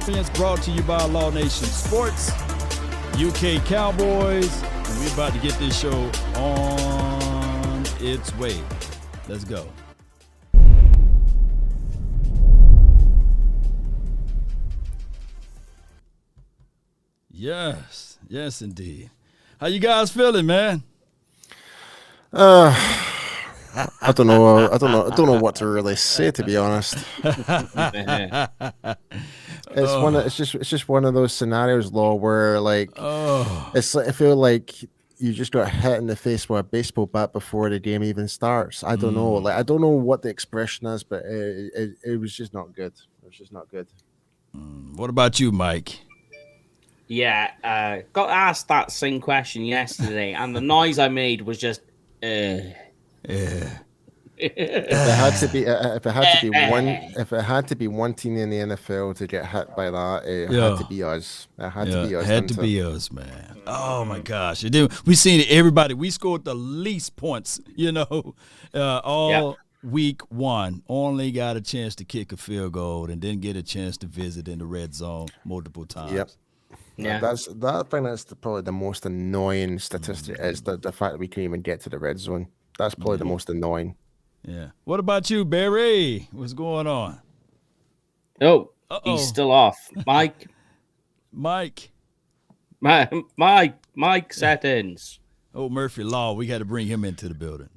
Experience brought to you by Law Nation Sports, UK Cowboys, and we're about to get this show on its way. Let's go. Yes, indeed. How you guys feeling, man? I don't know what to really say, to be honest. It's just one of those scenarios, Law, where it's like I feel like you just got hit in the face with a baseball bat before the game even starts. I don't know. I don't know what the expression is, but it was just not good. It was just not good. What about you, Mike? Yeah, got asked that same question yesterday, and the noise I made was just. Yeah. If it had to be one team in the NFL to get hit by that, it had to be us. It had to be us. Had to be us, man. Oh my gosh! And then we seen it. Everybody, we scored the least points. Week one. Only got a chance to kick a field goal and didn't get a chance to visit in the red zone multiple times. Yep. Yeah, that's probably the most annoying statistic is the fact that we can't even get to the red zone. That's probably the most annoying. Yeah. What about you, Barry? What's going on? Oh, he's still off. Mike settings. Oh, Murphy Law. We got to bring him into the building.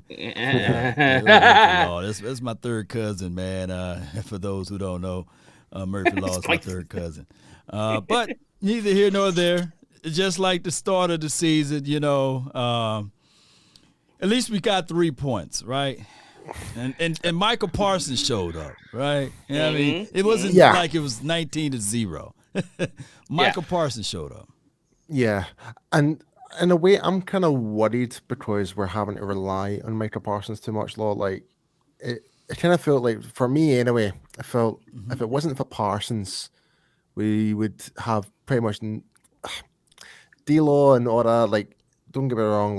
Yeah. Murphy Law. That's my third cousin, man. For those who don't know, Murphy Law is my third cousin. But neither here nor there. Just like the start of the season, at least we got 3 points, right? And Micah Parsons showed up, right? I mean, it wasn't like it was 19-0. Micah Parsons showed up. Yeah, and in a way, I'm kind of worried because we're having to rely on Micah Parsons too much. It kind of felt like, for me anyway, I felt if it wasn't for Parsons, we would have pretty much D-Law and all that. Don't get me wrong,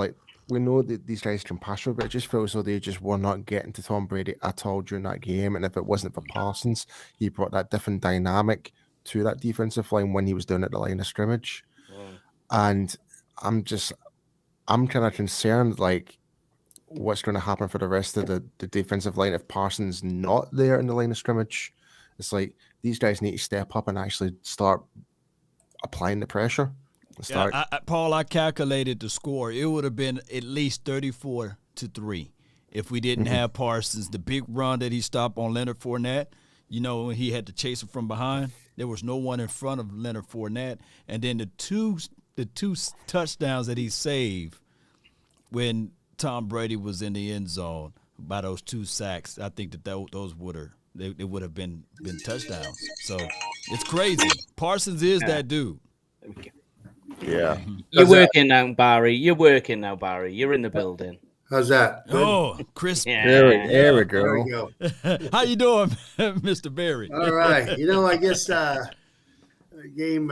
we know that these guys can pass, but it just feels as though they just were not getting to Tom Brady at all during that game. And if it wasn't for Parsons, he brought that different dynamic to that defensive line when he was down at the line of scrimmage. And I'm kind of concerned, what's going to happen for the rest of the defensive line if Parsons not there in the line of scrimmage. It's like these guys need to step up and actually start applying the pressure. Paul, I calculated the score. It would have been at least 34-3 if we didn't have Parsons. The big run that he stopped on Leonard Fournette, when he had to chase him from behind, there was no one in front of Leonard Fournette. And then the two touchdowns that he saved when Tom Brady was in the end zone by those 2 sacks, I think that those would have been touchdowns. So it's crazy. Parsons is that dude. Yeah. You're working now, Barry. You're in the building. How's that? Good? Oh, Chris. There we go. There we go. How you doing, Mr. Barry? All right. I guess that game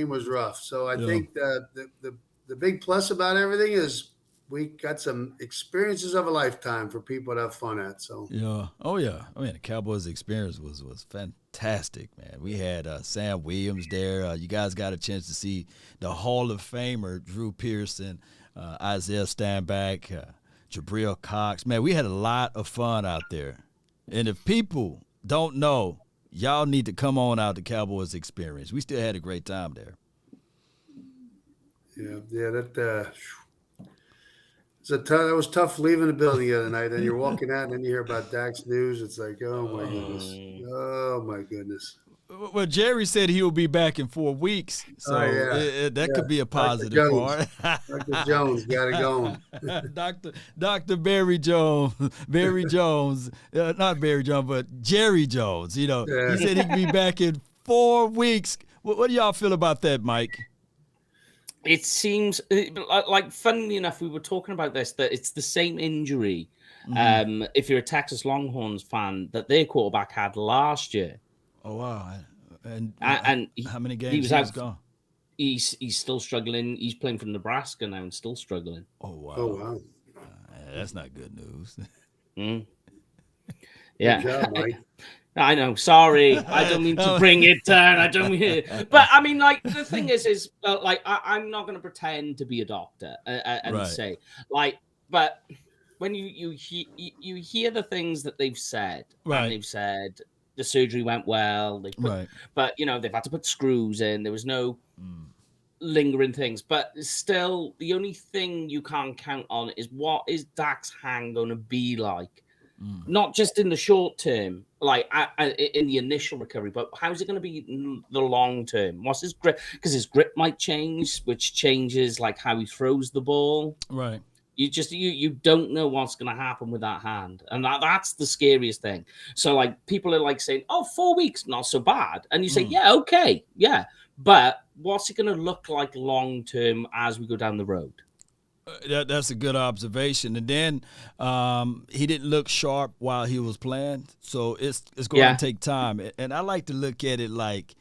was rough. So I think the big plus about everything is we got some experiences of a lifetime for people to have fun at. So yeah. Oh yeah. I mean, the Cowboys Experience was fantastic, man. We had Sam Williams there. You guys got a chance to see the Hall of Famer Drew Pearson, Isaiah Stanback, Jabril Cox. Man, we had a lot of fun out there. And if people don't know, y'all need to come on out to Cowboys Experience. We still had a great time there. Yeah, that that was tough leaving the building the other night. And you're walking out, and then you hear about Dak's news. It's like, oh my goodness. Well, Jerry said he will be back in 4 weeks, so that could be a positive part. Dr. Jones got it going. Dr. Barry Jones, not Barry Jones, but Jerry Jones. He said he could be back in 4 weeks. What do y'all feel about that, Mike? It seems like, funnily enough, we were talking about this, that it's the same injury. If you're a Texas Longhorns fan, that their quarterback had last year. Oh wow! And how many games he's gone? He's still struggling. He's playing for Nebraska now and still struggling. Oh wow! That's not good news. Yeah. Good job, Mike. I know. Sorry, I don't mean to bring it down. I don't mean, but I mean, like the thing is like I'm not going to pretend to be a doctor and say like, but when you hear the things that they've said, and they've said the surgery went well, but they've had to put screws in. There was no lingering things, but still, the only thing you can't count on is what is Dak's hand going to be like. Not just in the short term, like in the initial recovery, but how's it going to be in the long term? What's his grip? Because his grip might change, which changes like how he throws the ball. Right. You don't know what's going to happen with that hand, and that's the scariest thing. So like people are like saying, "Oh, 4 weeks, not so bad," and you say, "Yeah, okay, yeah," but what's it going to look like long term as we go down the road? That's a good observation. And then he didn't look sharp while he was playing, so it's going to take time. And I like to look at it like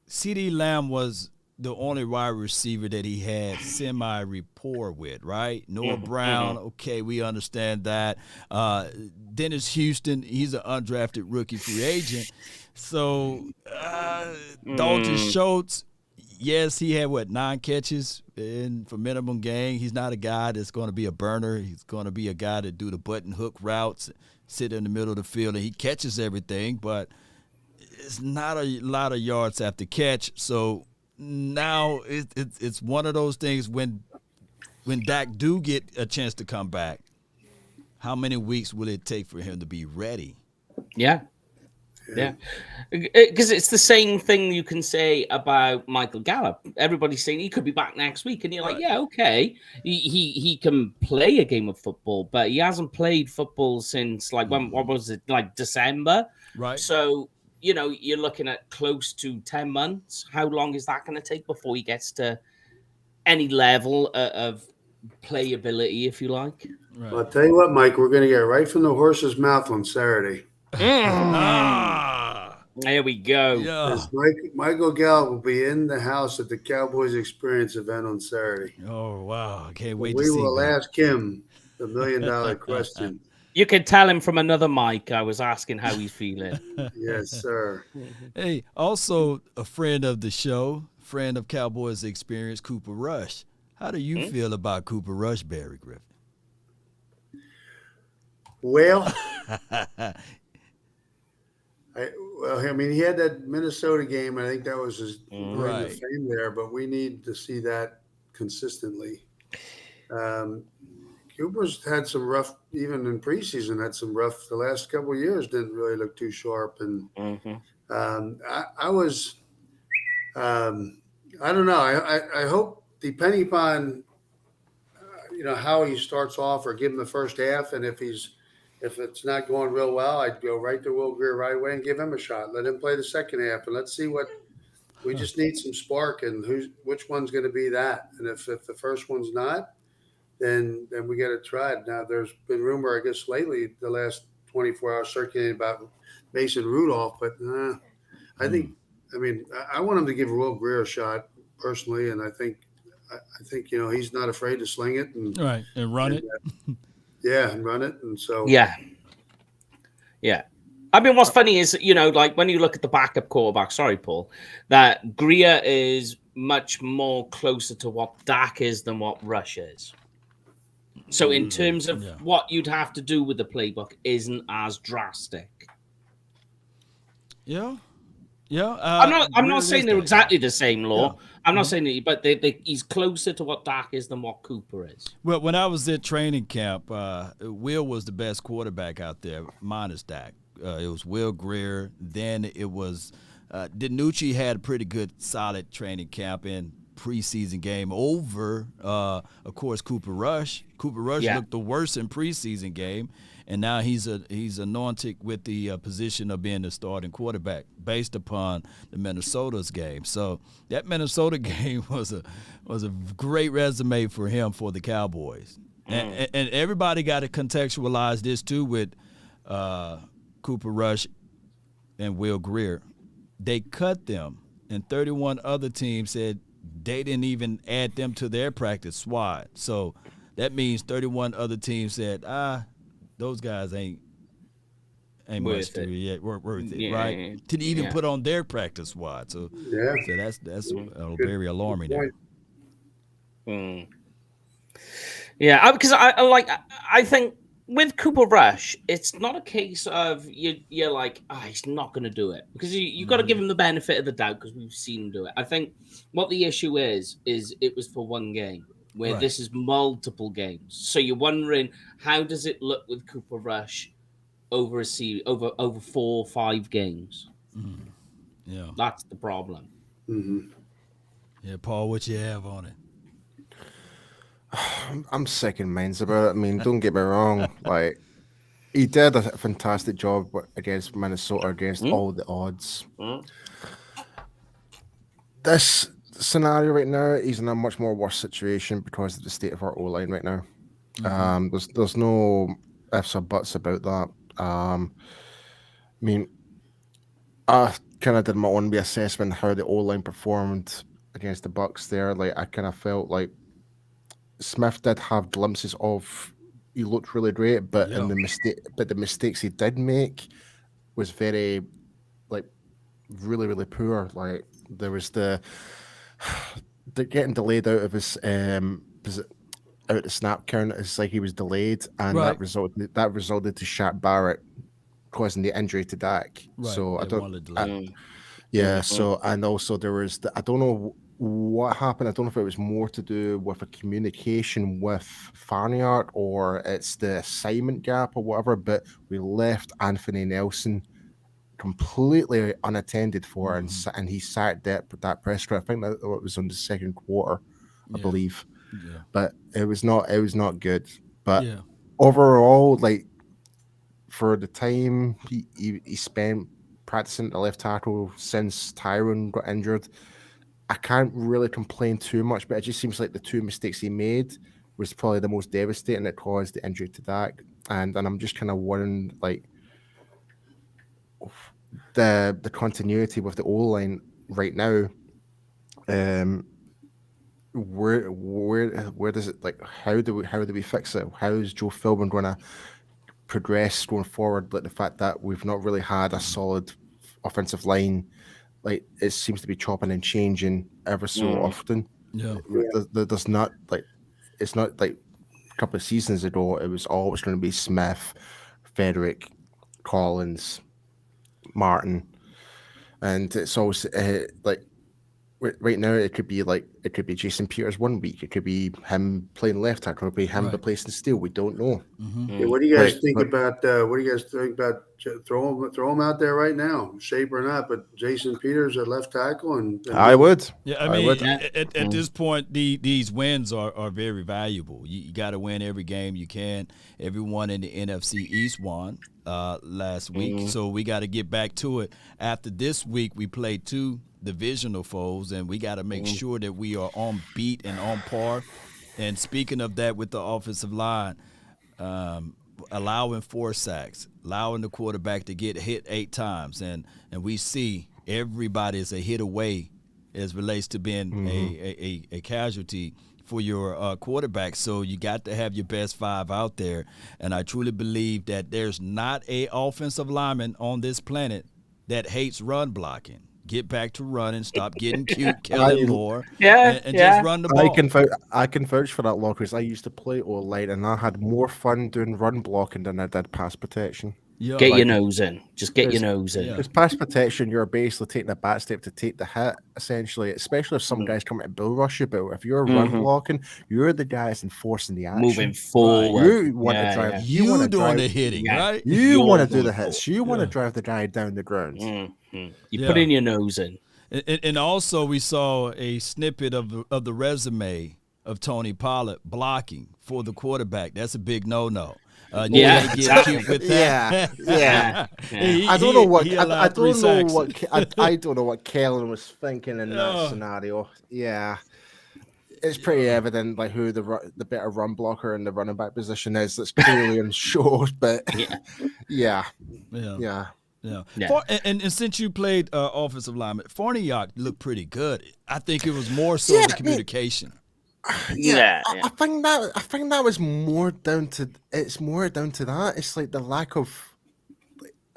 CeeDee Lamb was the only wide receiver that he had semi-rapport with, right? Noah Brown, okay, we understand that. Dennis Houston, he's an undrafted rookie free agent. So Dalton Schultz, yes, he had, 9 catches for minimum gain. He's not a guy that's going to be a burner. He's going to be a guy that do the button hook routes, sit in the middle of the field, and he catches everything, but it's not a lot of yards after catch. So now it's one of those things when Dak do get a chance to come back, how many weeks will it take for him to be ready? Yeah. Yeah, because it's the same thing you can say about Michael Gallup. Everybody's saying he could be back next week, and you're like, yeah, okay. He can play a game of football, but he hasn't played football since what was it, like December? Right. So, you're looking at close to 10 months. How long is that going to take before he gets to any level of playability, if you like? Right. I'll tell you what, Mike, we're going to get right from the horse's mouth on Saturday. There we go. Yeah. Michael Gallup will be in the house at the Cowboys Experience event on Saturday. Oh, wow. I can't wait to see We will that. ask him the $1 million question. You can tell him from another mic. I was asking how he's feeling. Yes, sir. Hey, also a friend of the show, friend of Cowboys Experience, Cooper Rush. How do you feel about Cooper Rush, Barry Griffin? Well, I mean, he had that Minnesota game. I think that was his claim to fame there, but we need to see that consistently. Cooper's had some rough, even in preseason, the last couple of years didn't really look too sharp. And I don't know. I hope, depending upon, how he starts off, or give him the first half, and if it's not going real well, I'd go right to Will Grier right away and give him a shot. Let him play the second half, and let's see what we just need some spark, and which one's going to be that. And if the first one's not, then we get it tried. Now, there's been rumor, I guess, lately, the last 24 hours circulating about Mason Rudolph, but I want him to give Will Grier a shot personally, and I think he's not afraid to sling it and run it. Yeah, and run it. And so yeah. I mean, what's funny is, like when you look at the backup quarterback, sorry, Paul, that Grier is much more closer to what Dak is than what Rush is. So in terms of what you'd have to do with the playbook isn't as drastic. Yeah. I'm not saying they're exactly the same, Law. Yeah. I'm not saying that, but he's closer to what Dak is than what Cooper is. Well, when I was at training camp, Will was the best quarterback out there, minus Dak. It was Will Grier. Then it was DiNucci had a pretty good, solid training camp and preseason game over, of course, Cooper Rush. Cooper Rush looked the worst in preseason game, and now he's anointed with the position of being the starting quarterback based upon the Minnesota's game. So that Minnesota game was a great resume for him for the Cowboys. And everybody got to contextualize this too with Cooper Rush and Will Grier. They cut them, and 31 other teams said they didn't even add them to their practice squad. So that means 31 other teams said, those guys ain't ain't worth much to it, worth it, Yeah, right? yeah, To even yeah. put on their practice squad. So that's very alarming there. Yeah, because I think with Cooper Rush, it's not a case of you're like, he's not going to do it, because you got to give him the benefit of the doubt because we've seen him do it. I think what the issue is it was for one game, where this is multiple games. So you're wondering, how does it look with Cooper Rush over a series, over 4 or 5 games? Yeah, that's the problem. Yeah, Paul, what you have on it? I'm sick in minds about it. I mean, don't get me wrong. Like, he did a fantastic job against Minnesota against all the odds. This scenario right now, he's in a much more worse situation because of the state of our O-line right now. There's no ifs or buts about that. I mean, I kind of did my own reassessment how the O-line performed against the Bucks there. Like, I kind of felt like Smith did have glimpses of he looked really great, but the mistakes he did make was very, like, really poor. Like, there was the getting delayed out of his out the snap count. It's like he was delayed, and that resulted to Shaq Barrett causing the injury to Dak. So I don't. So, and also there was I don't know what happened. I don't know if it was more to do with a communication with Farniart or it's the assignment gap or whatever, but we left Anthony Nelson completely unattended for, and he sacked that Prescott. I think that it was on the second quarter, I believe. Yeah. But it was not good. But overall, like, for the time he spent practicing at the left tackle since Tyron got injured, I can't really complain too much, but it just seems like the 2 mistakes he made was probably the most devastating that caused the injury to Dak. And I'm just kind of wondering, like, the continuity with the O-line right now. Where does it, like, how do we fix it? How is Joe Philbin going to progress going forward? Like, the fact that we've not really had a solid offensive line, like, it seems to be chopping and changing ever so often. There's not, like, it's not like a couple of seasons ago it was always going to be Smith, Frederick, Collins, Martin, and it's always like right now it could be Jason Peters one week, it could be him playing left tackle, it could be him replacing Steele. We don't know. Yeah, what do you guys think about throw him out there right now, shape or not, but Jason Peters at left tackle? And I would. I mean, at this point, these wins are very valuable. You got to win every game you can. Everyone in the NFC East won last week, so we got to get back to it. After this week, we played 2 divisional foes, and we got to make sure that we are on beat and on par. And speaking of that, with the offensive line, allowing 4 sacks, allowing the quarterback to get hit 8 times, and we see everybody is a hit away as relates to being a casualty for your quarterback. So you got to have your best 5 out there, and I truly believe that there's not a offensive lineman on this planet that hates run blocking. Get back to running. Stop getting cute, killing more. And just run the ball. I can vouch for that, Lockers. I used to play O-line, and I had more fun doing run blocking than I did pass protection. Get your nose in. Just get your nose in. Because pass protection, you're basically taking a back step to take the hit, essentially, especially if some guys come to bull rush you. But if you're run blocking, you're the guys enforcing the action. Moving forward. You want to drive. You doing the hitting, right? You want to do the hits. You want to drive the guy down the ground. You put in your nose in. And also we saw a snippet of the resume of Tony Pollard blocking for the quarterback. That's a big no-no. I don't know what Kellen was thinking in that scenario. Yeah, it's pretty evident like who the better run blocker in the running back position is. That's clearly in short, but yeah. And since you played offensive lineman, Farniok looked pretty good. I think it was more so the communication. I think that was more down to that. It's like the lack of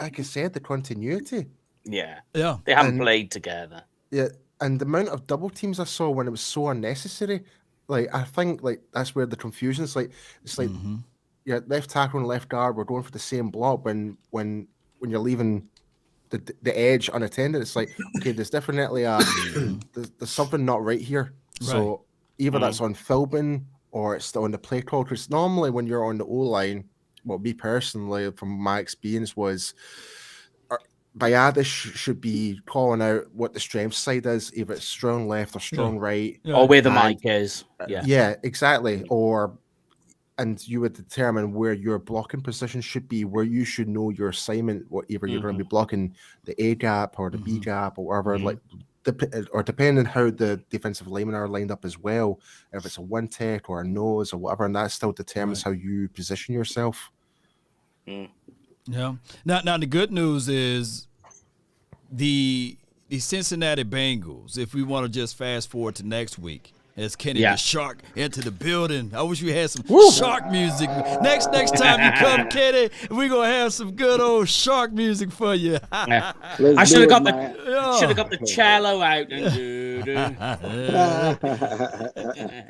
like I said, the continuity. Yeah. Yeah. They haven't played together. Yeah, and the amount of double teams I saw when it was so unnecessary, like I think like that's where the confusion's like. It's like left tackle and left guard were going for the same block when you're leaving the edge unattended. It's like, okay, there's definitely there's something not right here. So either that's on Philbin or it's still on the play call. Because normally when you're on the O line, well, me personally, from my experience, was Biadasz should be calling out what the strength side is, either it's strong left or strong right, or where the mic is. Yeah, exactly. And you would determine where your blocking position should be, where you should know your assignment, whatever you're going to be blocking, the A gap or the B gap or whatever, like, or depending how the defensive linemen are lined up as well, if it's a one tech or a nose or whatever, and that still determines how you position yourself. Yeah. Now the good news is the Cincinnati Bengals, if we want to just fast forward to next week, as Kenny the Shark into the building. I wish we had some shark music. Next time you come, Kenny, we're gonna have some good old shark music for you. I should have got the cello out.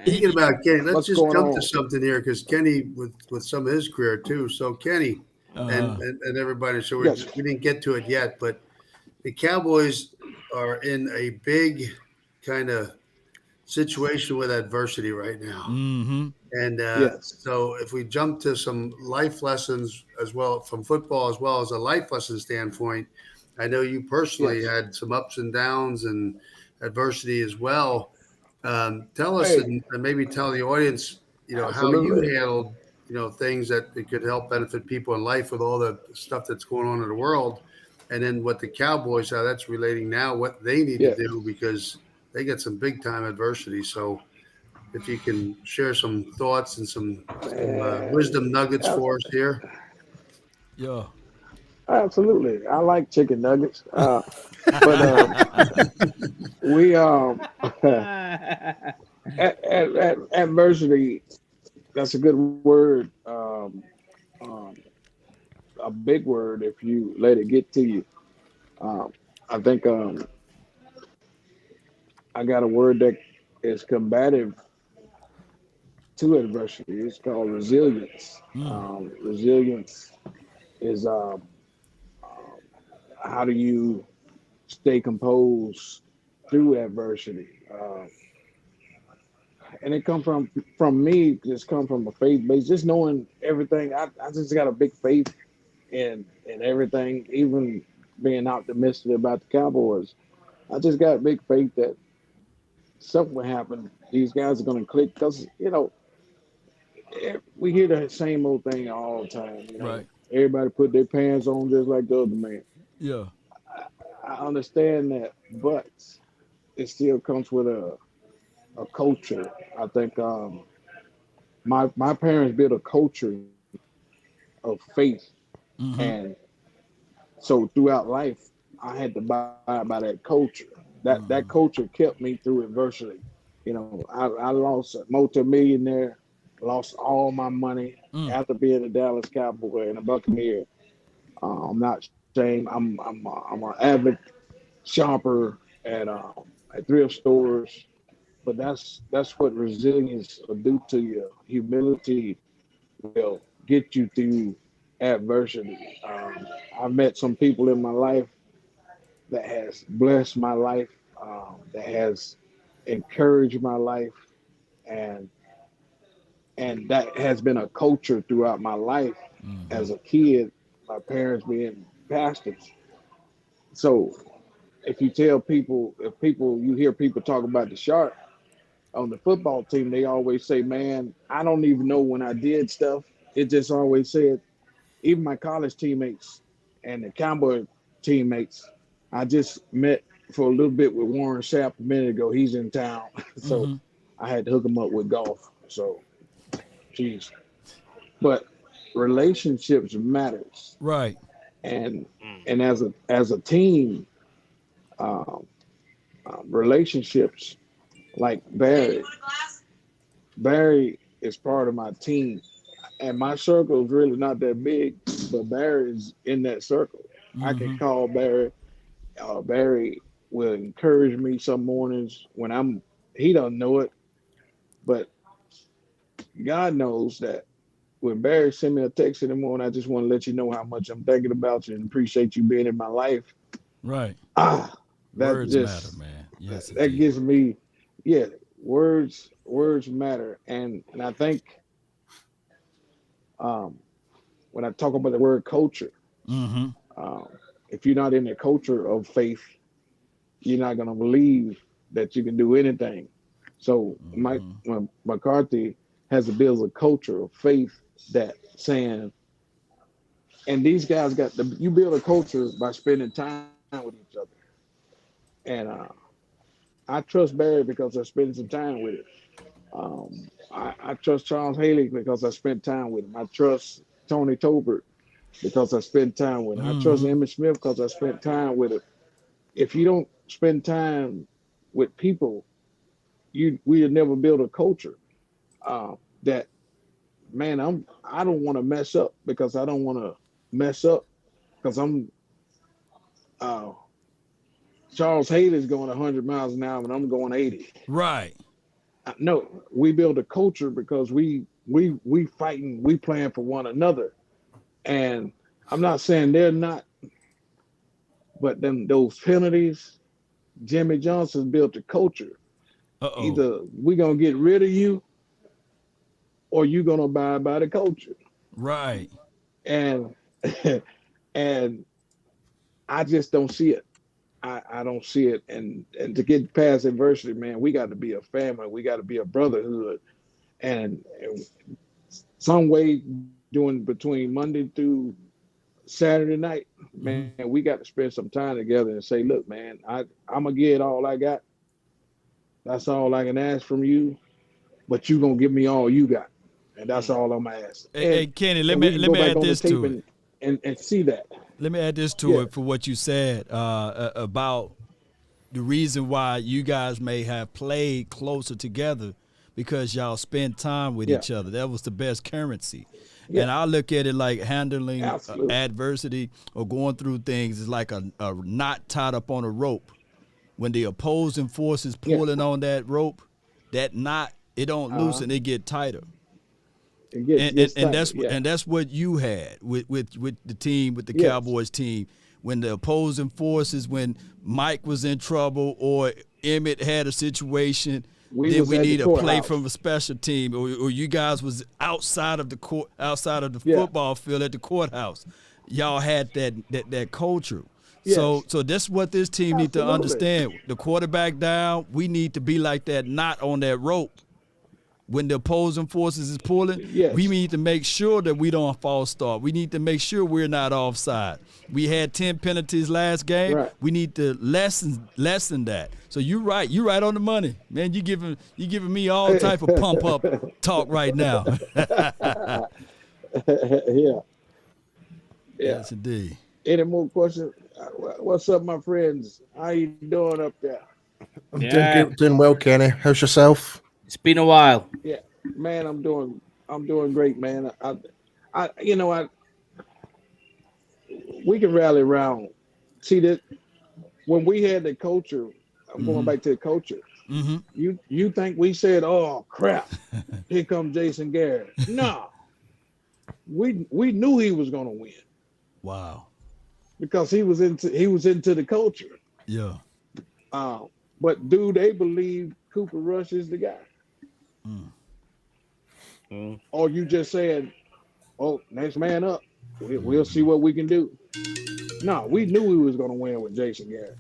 Thinking about Kenny, let's just jump to something here because Kenny with some of his career too. So Kenny and everybody. So we didn't get to it yet, but the Cowboys are in a big kind of situation with adversity right now. And so if we jump to some life lessons as well from football, as well as a life lesson standpoint, I know you personally had some ups and downs and adversity as well. Tell us and maybe tell the audience, how you handled, things that could help benefit people in life with all the stuff that's going on in the world. And then what the Cowboys, how that's relating now, what they need to do, because they get some big time adversity. So if you can share some thoughts and some wisdom nuggets for us here. Yeah. Absolutely. I like chicken nuggets. But we adversity, that's a good word. A big word if you let it get to you. I think I got a word that is combative to adversity. It's called resilience. Resilience is how do you stay composed through adversity? And it come from me, just come from a faith base, just knowing everything. I just got a big faith in everything, even being optimistic about the Cowboys. I just got big faith that something will happen. These guys are going to click because, we hear the same old thing all the time. Right. Everybody put their pants on just like the other man. Yeah. I understand that, but it still comes with a culture. I think my parents built a culture of faith. And so throughout life, I had to abide by that culture. That culture kept me through adversity. I lost a multi-millionaire, lost all my money after being a Dallas Cowboy and a Buccaneer. I'm not ashamed. I'm an avid shopper at thrift stores, but that's what resilience will do to you. Humility will get you through adversity. I've met some people in my life that has blessed my life, that has encouraged my life, and that has been a culture throughout my life. As a kid, my parents being pastors. So if you hear people talk about the Shark on the football team, they always say, man, I don't even know when I did stuff. It just always said, even my college teammates and the Cowboy teammates, I just met for a little bit with Warren Sapp a minute ago. He's in town. So I had to hook him up with golf. So, geez. But relationships matters. Right. And as a team, relationships, like Barry is part of my team. And my circle is really not that big, but Barry is in that circle. I can call Barry. Barry will encourage me some mornings when he don't know it, but God knows that when Barry sent me a text in the morning, I just want to let you know how much I'm thinking about you and appreciate you being in my life. Right. Ah, that Words matter, just man. Yes, that indeed. gives me, yeah, words matter, and I think um, when I talk about the word culture, Mm-hmm. um, if you're not in the culture of faith, you're not gonna believe that you can do anything. So Mike Mm-hmm. McCarthy has to build a culture of faith that saying, and these guys you build a culture by spending time with each other. And I trust Barry because I spent some time with him. I trust Charles Haley because I spent time with him. I trust Tony Tolbert because I spent time with him. I trust Mm-hmm. Emmitt Smith because I spent time with him. If you don't spend time with people, we'll never build a culture that man. I don't want to mess up because I don't want to mess up because I'm uh, Charles Haley's going 100 miles an hour and I'm going 80. Right. No, we build a culture because we fighting, we playing for one another. And I'm not saying they're not, but those penalties, Jimmy Johnson built a culture. Uh-oh. Either we gonna get rid of you or you gonna abide by the culture. Right. And and I just don't see it. I don't see it. And to get past adversity, man, we got to be a family. We got to be a brotherhood. And some way doing between Monday through Saturday night, Mm-hmm. man, we got to spend some time together and say, look, man, I'm gonna get all I got. That's all I can ask from you, but you gonna give me all you got, and that's all I'm asking. Hey, Kenny, let And me we can let go me back add on the this tape to it. and see that. Let me add this to Yeah, it for what you said about the reason why you guys may have played closer together because y'all spend time with yeah, each other. That was the best currency. yeah, And I look at it like handling absolutely. adversity or going through things is like a knot tied up on a rope. When the opposing force is Yeah, pulling on that rope, that knot, it don't uh-huh. loosen, it get tighter. It and, and, gets and tighter. that's Yeah, and that's what you had with the team, with the yes, Cowboys team, when the opposing forces, when Mike was in trouble or Emmett had a situation, we then was we at the need a play courthouse. from a special team, or you guys was outside of the court, outside of the Yeah, football field at the courthouse. Y'all had that culture. So yes, so that's what this team need to absolutely. understand. The quarterback down, we need to be like that knot on that rope when the opposing forces is pulling, we Yes, need to make sure that we don't false start. We need to make sure we're not offside. We had 10 penalties last game. right. We need to lessen that. So you're right. You're right on the money. Man, you giving me all type of pump up talk right now. Yeah, yeah. Yes, indeed. Any more questions? What's up, my friends? How you doing up there? I'm doing Yeah, good, doing well, Kenny. How's yourself? it's been a while. Yeah, man, I'm doing great, man. I we can rally around. See that when we had the culture, I'm going Mm-hmm. back to the culture. Mm-hmm. You think we said, "Oh crap, here comes Jason Garrett"? No, we knew he was going to win Wow. because he was into the culture. Yeah. Uh, but do they believe Cooper Rush is the guy, Mm. Mm. or you just saying, "Oh, next man up. We'll see what we can do"? No, we knew we was going to win with Jason Garrett.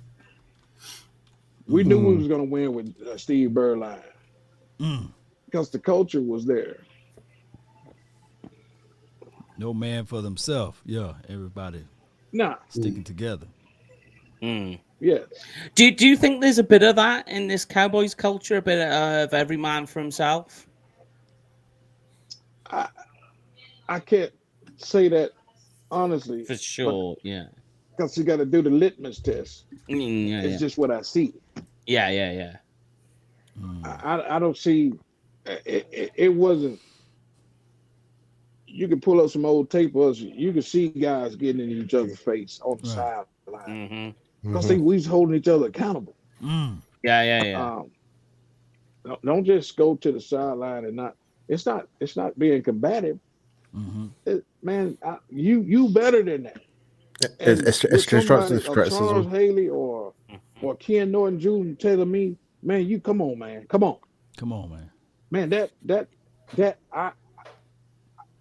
We knew Mm-hmm. we Mm. was going to win with Steve Berline Mm. because the culture was there. No man for themselves. Yeah. Everybody Nah, sticking together. Mm. yes, Do you think there's a bit of that in this Cowboys culture, a bit of every man for himself? I I can't say that honestly, For but sure. Yeah. because you got to do the litmus test. Yeah. It's Yeah. just what I see. Yeah. Yeah. Yeah. Mm. I don't see. It wasn't. you can pull up some old tape of us. You can see guys getting in each other's face on the Right. sideline because we was holding each other accountable. Yeah. Don't just go to the sideline and not. It's not being combative. Man, you better than that. And It's with somebody, constructive criticism. Charles Haley or Ken Norton Jr. telling me, man, you come on, man, come on, man. That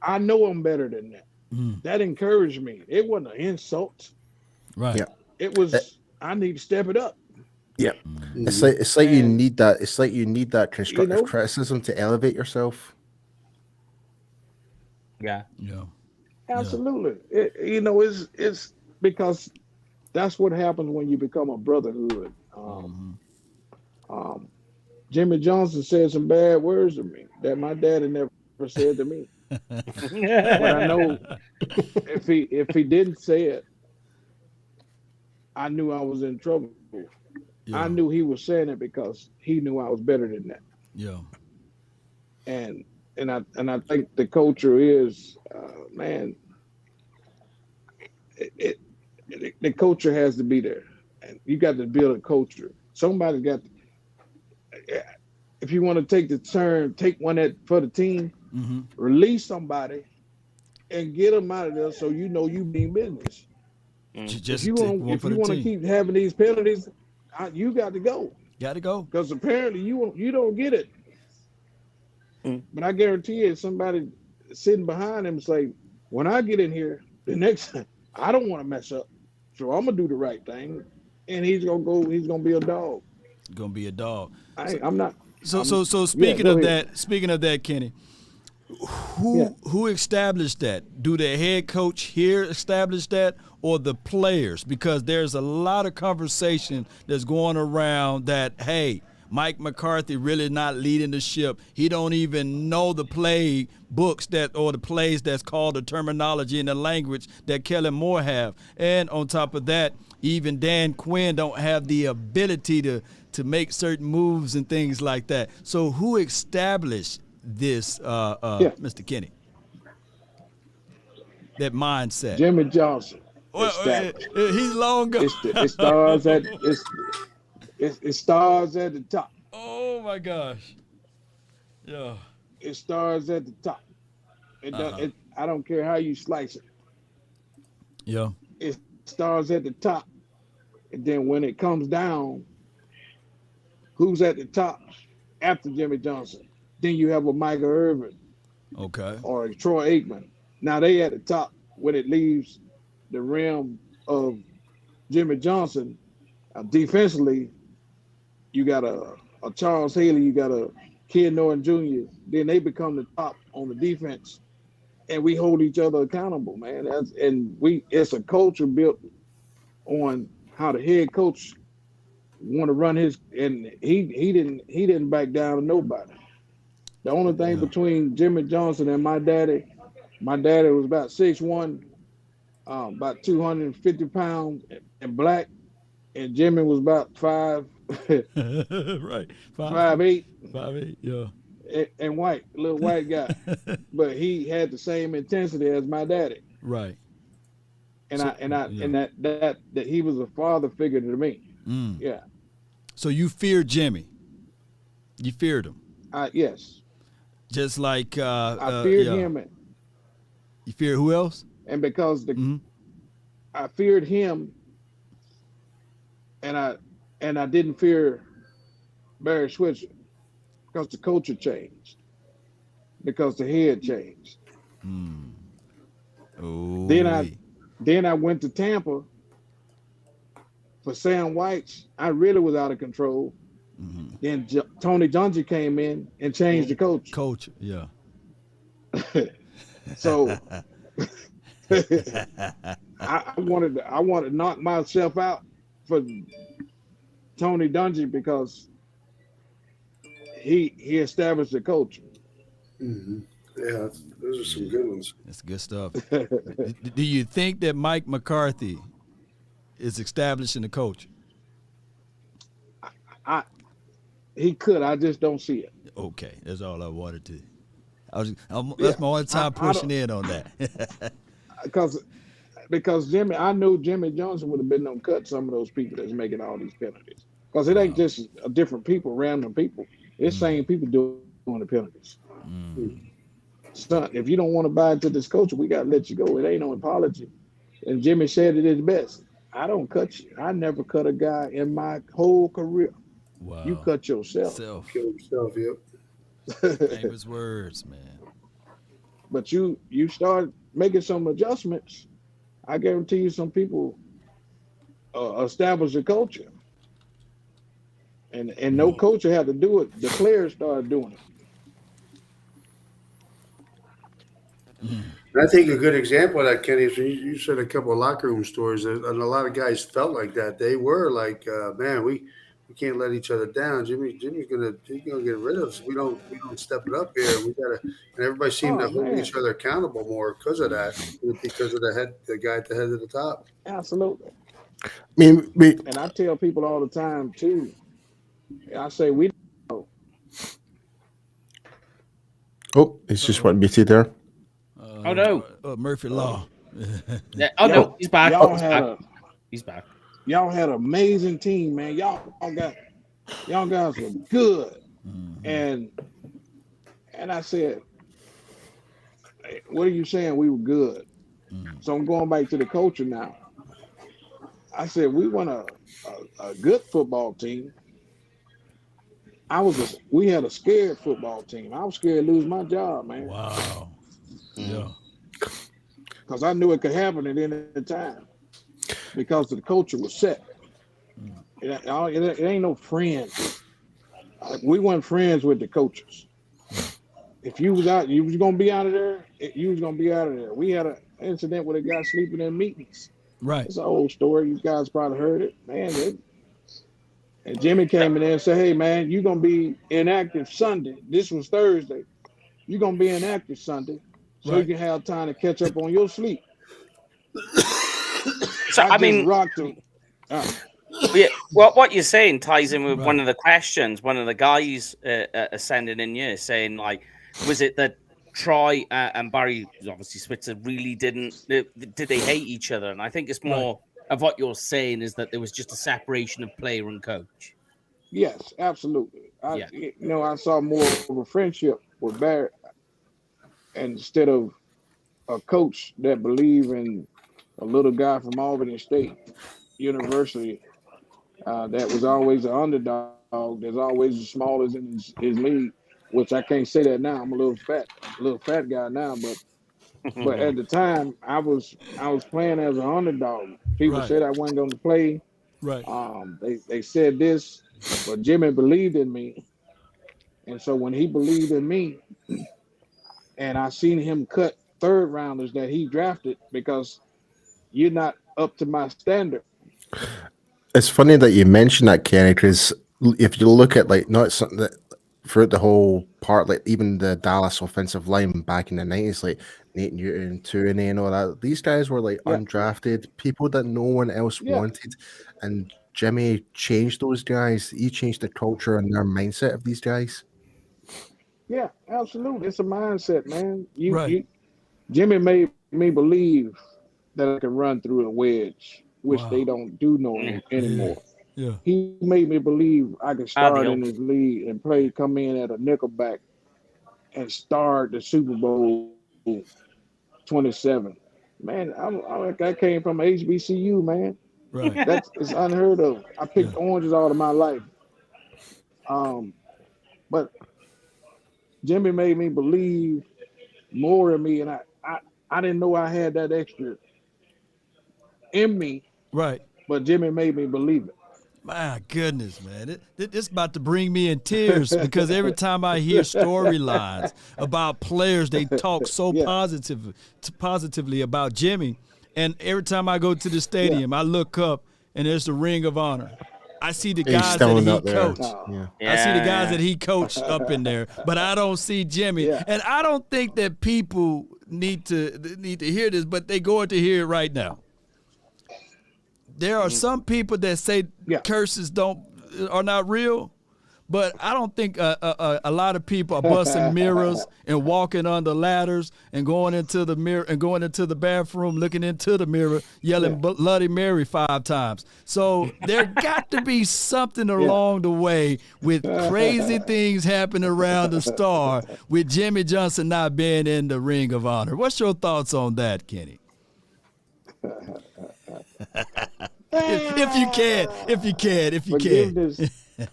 I know I'm better than that. That encouraged me. It wasn't an insult. Right. Yeah. It was. I need to step it up. Yeah. It's like you need that. It's like you need that constructive criticism to elevate yourself. Yeah. Absolutely. It's because that's what happens when you become a brotherhood. Jimmy Johnson said some bad words to me that my daddy never said to me. But I know if he didn't say it, I knew I was in trouble. I knew he was saying it because he knew I was better than that. Yeah. And I think the culture is, man, the culture has to be there. And you got to build a culture. Somebody got to, if you want to take the turn, take one for the team, release somebody and get them out of there so you know you mean business. Just if you want to keep having these penalties, you got to go. Got to go. Because apparently you don't get it. But I guarantee you, somebody sitting behind him say, when I get in here, the next time, I don't want to mess up. So I'm going to do the right thing. And he's going to be a dog. Going to be a dog. I'm not. So speaking of that, Kenny, who established that? Do the head coach here establish that or the players? Because there's a lot of conversation that's going around that, hey, Mike McCarthy really not leading the ship. He don't even know the play books or the plays that's called the terminology and the language that Kellen Moore have. And on top of that, even Dan Quinn don't have the ability to make certain moves and things like that. So who established this, Mr. Kenny? That mindset. Jimmy Johnson. He's long gone. It starts at the top. Oh my gosh. Yeah. It starts at the top. I don't care how you slice it. Yeah. It starts at the top. And then when it comes down, who's at the top after Jimmy Johnson? Then you have a Micah Irvin. Okay. Or a Troy Aikman. Now they at the top when it leaves the realm of Jimmy Johnson. Defensively, you got a Charles Haley, you got a Ken Norton Jr. Then they become the top on the defense, and we hold each other accountable, man. It's a culture built on how the head coach want to run his, and he didn't back down to nobody. The only thing between Jimmy Johnson and my daddy was about 6'1", about 250 pounds, and black. And Jimmy was about 5, right, 5'8", 5'8", yeah, and white, little white guy. But he had the same intensity as my daddy. Right. And that he was a father figure to me. Yeah. So you feared Jimmy. You feared him. Yes. Just like I feared him. You fear who else? And because I feared him. And I didn't fear Barry Switzer because the culture changed, because the head changed. Oh. Then I went to Tampa for Sam White's. I really was out of control. Then Tony Dungy came in and changed the coach. Coach, yeah. So I wanted to knock myself out for Tony Dungy because he established the culture. Yeah, those are some good ones. That's good stuff. Do you think that Mike McCarthy is establishing the culture? He could. I just don't see it. Okay, that's all I wanted to. That's my only time pushing in on that. Because I know Jimmy Johnson would have been on cut some of those people that's making all these penalties. Because it ain't just different people, random people. It's same people doing the penalties. Son, if you don't want to buy into this culture, we got to let you go. It ain't no apology. And Jimmy said it is best. I don't cut you. I never cut a guy in my whole career. Wow. You cut yourself. Kill yourself, yep. Famous words, man. But you start making some adjustments. I guarantee you some people establish a culture. And no coach had to do it. The players started doing it. I think a good example of that, Kenny, is you said a couple of locker room stories, and a lot of guys felt like that. They were like, man, we can't let each other down. Jimmy's gonna get rid of us. We don't step it up here. We gotta, and everybody seemed to hold each other accountable more because of that, because of the guy at the head of the top. Absolutely. I mean, and I tell people all the time too. I say we don't know. Oh, it's just what BT there. Oh no, Murphy Law. No, he's back. He's back. Y'all had an amazing team, man. Y'all guys were good. And I said, hey, what are you saying? We were good. So I'm going back to the culture now. I said we won a good football team. We had a scared football team. I was scared to lose my job, man. Wow. Yeah. Because I knew it could happen at any time. Because the culture was set. It ain't no friends. We weren't friends with the coaches. If you was gonna be out of there, you was gonna be out of there. We had an incident with a guy sleeping in meetings. Right. It's an old story. You guys probably heard it, man. And Jimmy came in there and said, "Hey, man, you're gonna be inactive Sunday. This was Thursday. You're gonna be inactive Sunday, so you can have time to catch up on your sleep." So I mean, rocked him. Yeah, well, what you're saying ties in with one of the questions. One of the guys sending in here saying, like, was it that Troy and Barry, obviously Switzer, really did they hate each other? And I think it's more of what you're saying is that there was just a separation of player and coach. Yes, absolutely. I saw more of a friendship with Barry, instead of a coach that believed in a little guy from Albany State University that was always an underdog, that's always the smallest in his league, which I can't say that now. I'm a little fat guy now, but at the time I was playing as an underdog. People said I wasn't going to play. Right. They said this, but Jimmy believed in me, and so when he believed in me, and I seen him cut third rounders that he drafted because you're not up to my standard. It's funny that you mentioned that, Kenny, because if you look at not something that throughout the whole part, like even the Dallas offensive line back in the 90s, like Nate Newton, Tooney, and all that, these guys were undrafted people that no one else wanted, and Jimmy changed those guys. He changed the culture and their mindset of these guys. Yeah, absolutely. It's a mindset, man. Jimmy made me believe that I could run through a wedge, which they don't do anymore. Yeah. He made me believe I could start in his league and come in at a nickelback and start the Super Bowl 27. Man, I came from HBCU, man. Right. It's unheard of. I picked oranges all of my life. But Jimmy made me believe more in me, and I didn't know I had that extra in me. Right. But Jimmy made me believe it. My goodness, man. It's about to bring me in tears because every time I hear storylines about players, they talk so positively about Jimmy. And every time I go to the stadium, I look up and there's the Ring of Honor. I see the guys that he coached. I see the guys that he coached up in there, but I don't see Jimmy. Yeah. And I don't think that people need to hear this, but they're going to hear it right now. There are some people that say curses are not real, But I don't think a lot of people are busting mirrors and walking under ladders and going into the mirror and going into the bathroom, looking into the mirror, yelling Bloody Mary 5 times. So there got to be something along the way with crazy things happening around the star with Jimmy Johnson not being in the Ring of Honor. What's your thoughts on that, Kenny? If you can.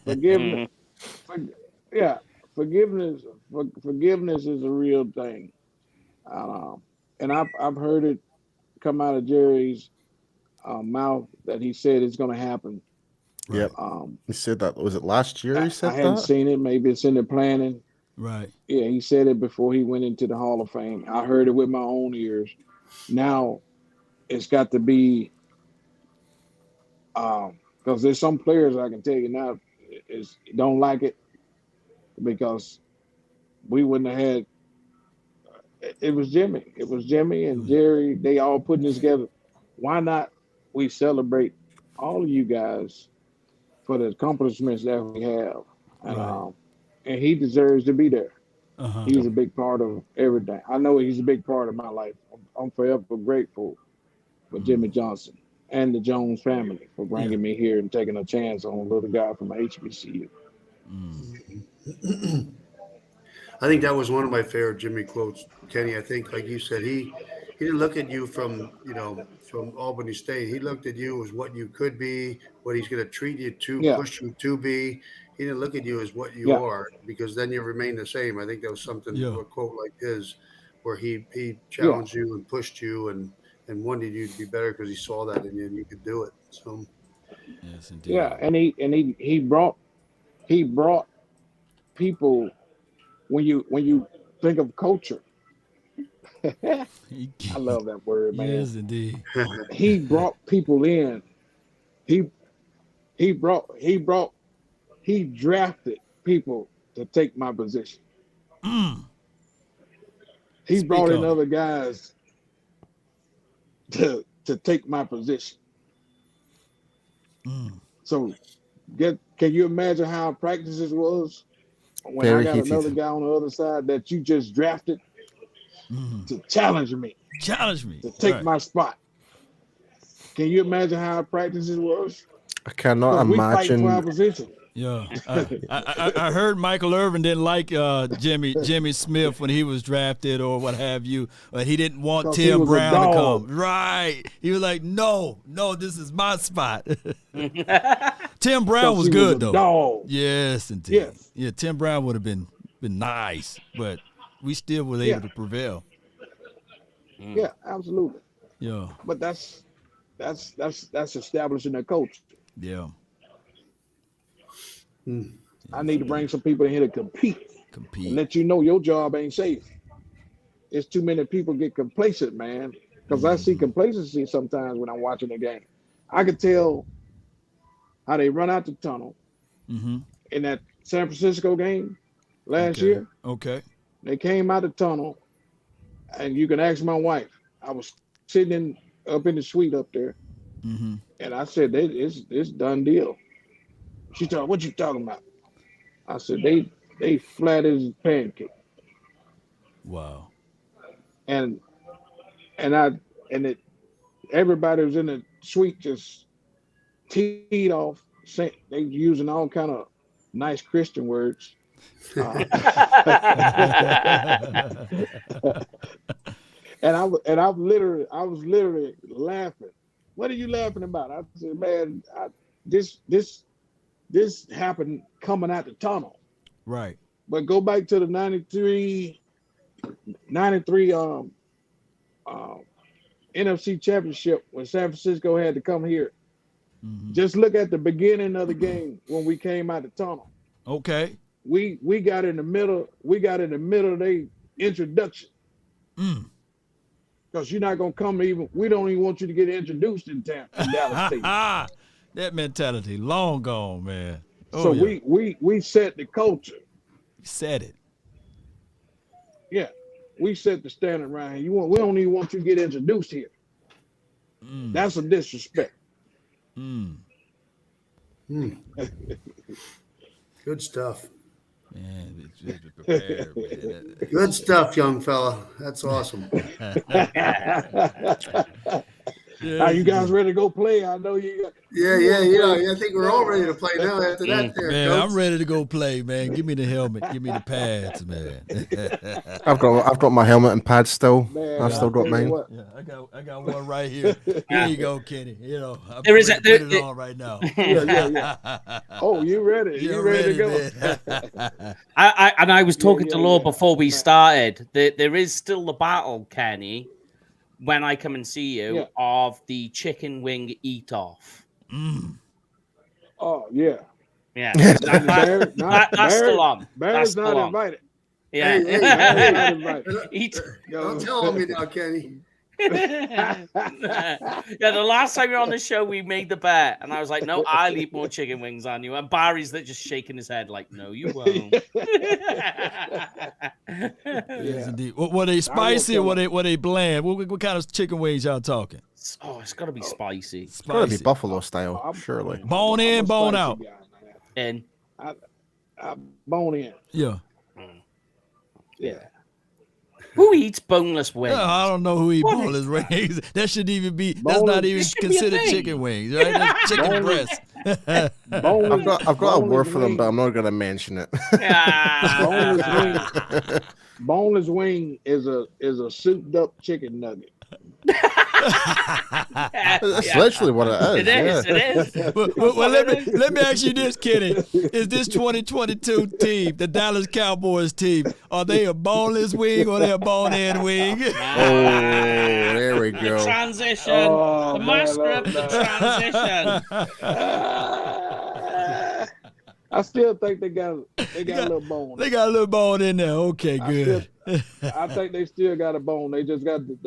Forgiveness. Forgiveness is a real thing, and I've heard it come out of Jerry's mouth that he said it's going to happen. Yep. He said that. Was it last year? He said I hadn't seen it. Maybe it's in the planning. Right. Yeah, he said it before he went into the Hall of Fame. I heard it with my own ears. Now it's got to be because there's some players I can tell you now don't like it because we wouldn't have had. It was Jimmy. It was Jimmy and Jerry. They all putting this together. Why not we celebrate all of you guys for the accomplishments that we have? And he deserves to be there. He's a big part of everything. I know he's a big part of my life. I'm forever grateful for Jimmy Johnson and the Jones family for bringing me here and taking a chance on a little guy from HBCU. I think that was one of my favorite Jimmy quotes, Kenny. I think, like you said, he didn't look at you from Albany State. He looked at you as what you could be, what he's going to treat you to, push you to be. He didn't look at you as what you are, because then you remain the same. I think that was something, a quote like his, where he challenged you and pushed you and wanted you to be better because he saw that in you and you could do it. So yes, indeed. Yeah, and he brought people. When you think of culture, I love that word, man. Yes, indeed. He brought people in. He drafted people to take my position. He brought in other guys to take my position. So can you imagine how practices was? When I got another guy on the other side that you just drafted to challenge me to take my spot. Can you imagine how practices was? I cannot imagine. We fight for our position. Yeah, I heard Michael Irvin didn't like Jimmy Smith when he was drafted or what have you. He didn't want Tim Brown to come. Right. He was like, no, this is my spot. Tim Brown was good, though. Dog. Yes, indeed. Yes. Yeah, Tim Brown would have been nice, but we still were able to prevail. Yeah, absolutely. Yeah. But that's establishing a coach. Yeah. I need to bring some people in here to compete. And let you know your job ain't safe. It's too many people get complacent, man. Because I see complacency sometimes when I'm watching the game. I could tell how they run out the tunnel in that San Francisco game last year. Okay. They came out the tunnel, and you can ask my wife. I was sitting up in the suite up there, and I said, it's done deal. She told, what you talking about? I said, they flat as a pancake. Wow. And everybody was in the suite just teed off. They using all kind of nice Christian words. And I was literally laughing. What are you laughing about? I said, man, this happened coming out the tunnel. Right. But go back to the 93 NFC Championship when San Francisco had to come here. Just look at the beginning of the game when we came out the tunnel. Okay. We got in the middle. We got in the middle of their introduction. Because you're not gonna come even. We don't even want you to get introduced in Dallas State. That mentality long gone, man. So we set the culture. Set it. Yeah, we set the standard right here. We don't even want you to get introduced here. That's a disrespect. Good Good stuff. Man, it's prepared, man. Good stuff, young fella. That's awesome. Are you guys ready to go play? I know you. Yeah. I think we're all ready to play now after that. There, man, Coach. I'm ready to go play, man. Give me the helmet. Give me the pads, man. I've got my helmet and pads still. Man, I've still got mine. Yeah, I got one right here. Here you go, Kenny. You know, I'm There is ready to put it on right now. Yeah. Oh, you ready? You ready to go? I was talking to Law yeah. before we started. There is still the battle, Kenny, when I come and see you, of the chicken wing eat off. Oh, yeah. Yeah. That's still on. Barry's That's not still on. invited. Yeah. Barry's not invited. Don't tell on me now, Kenny. Yeah, the last time you were on the show, we made the bet, and I was like, "No, I'll eat more chicken wings on you." And Barry's just shaking his head, like, "No, you won't." Yes, indeed. Were they spicy or were they bland? What kind of chicken wings y'all talking? Oh, it's got to be spicy. It's got to be buffalo style, surely. Bone in, bone out. And I bone in. Yeah. Who eats boneless wings? I don't know who eats boneless wings. That shouldn't even be. That's not even considered chicken wings, right? That's chicken breast. I've got a word for them, but I'm not going to mention it. Boneless wing is a souped up chicken nugget. That's literally what it is. It is. Well, let me ask you this, Kenny. Is this 2022 team, the Dallas Cowboys team, are they a boneless wing or they a bone-in wing? Oh, there we go. The transition. The master of the transition. I still think they got a little bone. They got a little bone in there. Okay, good. I think they still got a bone. They just got to